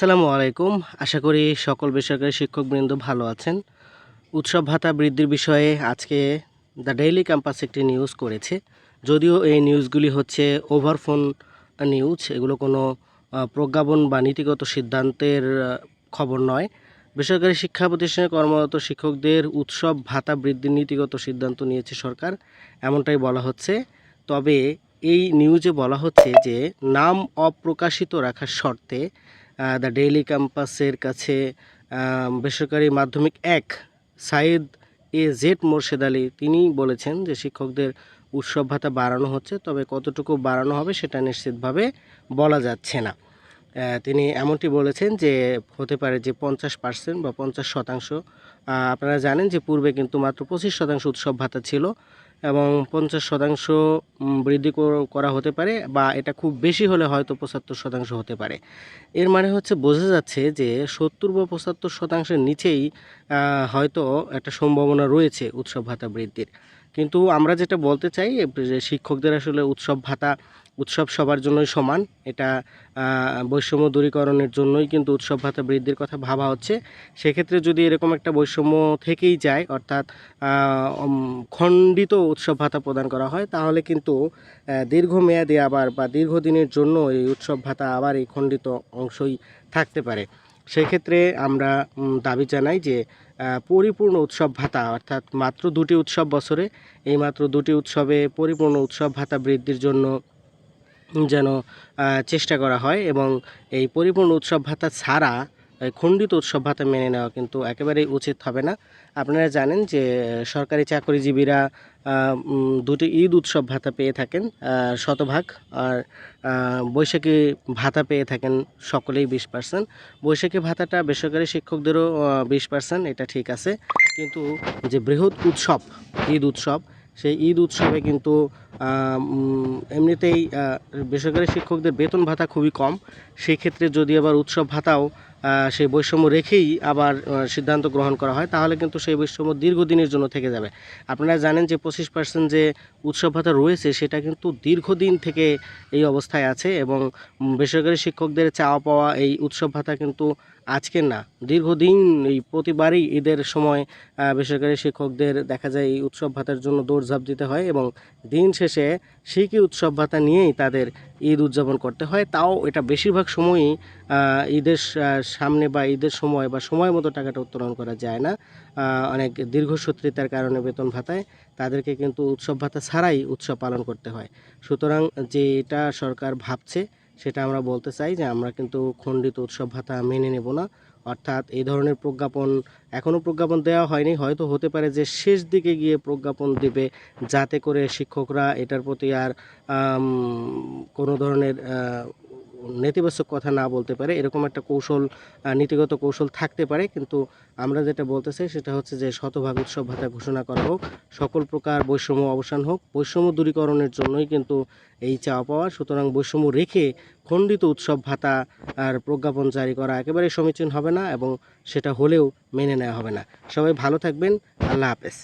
আসসালামু আলাইকুম। আশা করি সকল বেসরকারি শিক্ষকবৃন্দ ভালো আছেন। উৎসব ভাতা বৃদ্ধির বিষয়ে আজকে দ্য ডেইলি ক্যাম্পাস একটি নিউজ করেছে। যদিও এই নিউজগুলি হচ্ছে ওভারফোন নিউজ, এগুলো কোনো প্রজ্ঞাপন বা নীতিগত সিদ্ধান্তের খবর নয়। বেসরকারি শিক্ষা প্রতিষ্ঠানে কর্মরত শিক্ষকদের উৎসব ভাতা বৃদ্ধির নীতিগত সিদ্ধান্ত নিয়েছে সরকার, এমনটাই বলা হচ্ছে। তবে এই নিউজে বলা হচ্ছে যে নাম অপ্রকাশিত রাখার শর্তে দ্য ডেইলি ক্যাম্পাসের কাছে বেসরকারি মাধ্যমিক ১ সাইদ জেড মোরশেদ আলী তিনি বলেছেন যে শিক্ষকদের উৎসব ভাতা বাড়ানো হচ্ছে, তবে কতটুকু বাড়ানো হবে সেটা নিশ্চিতভাবে বলা যাচ্ছে না। তিনি এমনটি বলেছেন যে হতে পারে যে 50% বা 50%। আপনারা জানেন যে পূর্বে কিন্তু মাত্র 25% উৎসব ভাতা ছিল এবং 50% বৃদ্ধি করা হতে পারে, বা এটা খুব বেশি হলে হয়তো 75% হতে পারে। এর মানে হচ্ছে বোঝা যাচ্ছে যে 70 বা 75%-এর নিচেই হয়তো একটা সম্ভাবনা রয়েছে উৎসব ভাতা বৃদ্ধির। কিন্তু আমরা যেটা বলতে চাই যে শিক্ষকদের আসলে উৎসব ভাতা, উৎসব সবার জন্যই সমান, এটা বৈষম্য দূরীকরণের জন্যই কিন্তু উৎসব ভাতা বৃদ্ধির কথা ভাবা হচ্ছে। সেক্ষেত্রে যদি এরকম একটা বৈষম্য থেকেই যায়, অর্থাৎ খণ্ডিত উৎসব ভাতা প্রদান করা হয়, তাহলে কিন্তু দীর্ঘমেয়াদী আবার বা দীর্ঘদিনের জন্য এই উৎসব ভাতা আবার এই খণ্ডিত অংশই থাকতে পারে। সেক্ষেত্রে আমরা দাবি জানাই যে পরিপূর্ণ উৎসব ভাতা, অর্থাৎ মাত্র 2টি উৎসব বছরে, এই মাত্র 2টি উৎসবে পরিপূর্ণ উৎসব ভাতা বৃদ্ধির জন্য যেন চেষ্টা করা হয়, এবং এই পরিপূর্ণ উৎসব ভাতা ছাড়া খণ্ডিত উৎসব ভাতা মেনে নেওয়া কিন্তু একেবারেই উচিত হবে না। আপনারা জানেন যে সরকারি চাকরিজীবীরা 2টি ঈদ উৎসব ভাতা পেয়ে থাকেন শতভাগ, আর বৈশাখী ভাতা পেয়ে থাকেন সকলেই 20%। বৈশাখী ভাতাটা বেসরকারি শিক্ষকদেরও 20%, এটা ঠিক আছে। কিন্তু যে বৃহৎ উৎসব ঈদ উৎসব, সেই ঈদ উৎসবে কিন্তু এমনিতেই বেসরকারি শিক্ষকদের বেতন ভাতা খুবই কম। সেই ক্ষেত্রে যদি আবার উৎসব ভাতাও সেই বৈষম্য রেখেই আবার সিদ্ধান্ত গ্রহণ করা হয়, তাহলে কিন্তু সেই বৈষম্য দীর্ঘদিনের জন্য থেকে যাবে। আপনারা জানেন যে 25% যে উৎসব ভাতা রয়েছে সেটা কিন্তু দীর্ঘদিন থেকে এই অবস্থায় আছে, এবং বেসরকারি শিক্ষকদের চাওয়া পাওয়া এই উৎসব ভাতা কিন্তু আজকের না, দীর্ঘদিন এই প্রতিবারই ঈদের সময় বেসরকারি শিক্ষকদের দেখা যায় এই উৎসব ভাতার জন্য দৌড়ঝাঁপ দিতে হয়, এবং দিন শেষে সেই উৎসব ভাতা নিয়েই তাদের ঈদ উদযাপন করতে হয়। তাও এটা বেশিরভাগ সময়ই ঈদের সামনে বা ঈদের সময় বা সময় মতো টাকাটা উত্তোলন করা যায় না। অনেক দীর্ঘসূত্রিতার কারণে বেতন ভাতায় তাদেরকে কিন্তু উৎসব ভাতা ছাড়াই উৎসব পালন করতে হয়। সুতরাং যে এটা সরকার ভাবছে সেটা আমরা বলতে চাই যে আমরা কিন্তু খণ্ডিত উৎসব ভাতা মেনে নেব না। অর্থাৎ এই ধরনের প্রজ্ঞাপন এখনও প্রজ্ঞাপন দেওয়া হয়নি, হয়তো হতে পারে যে শেষ দিকে গিয়ে প্রজ্ঞাপন দেবে, যাতে করে শিক্ষকরা এটার প্রতি আর কোনো ধরনের নেতিবাচক কথা না বলতে পারে, এরকম একটা কৌশল, নীতিগত কৌশল থাকতে পারে। কিন্তু আমরা যেটা বলতে চাই সেটা হচ্ছে যে শতভাগ উৎসব ভাতা ঘোষণা করা হোক, সকল প্রকার বৈষম্য অবসান হোক। বৈষম্য দূরীকরণের জন্যই কিন্তু এই চাওয়া পাওয়া। সুতরাং বৈষম্য রেখে খণ্ডিত উৎসব ভাতা আর প্রজ্ঞাপন জারি করা একেবারে সমীচীন হবে না, এবং সেটা হলেও মেনে নেওয়া হবে না। সবাই ভালো থাকবেন। আল্লাহ হাফেজ।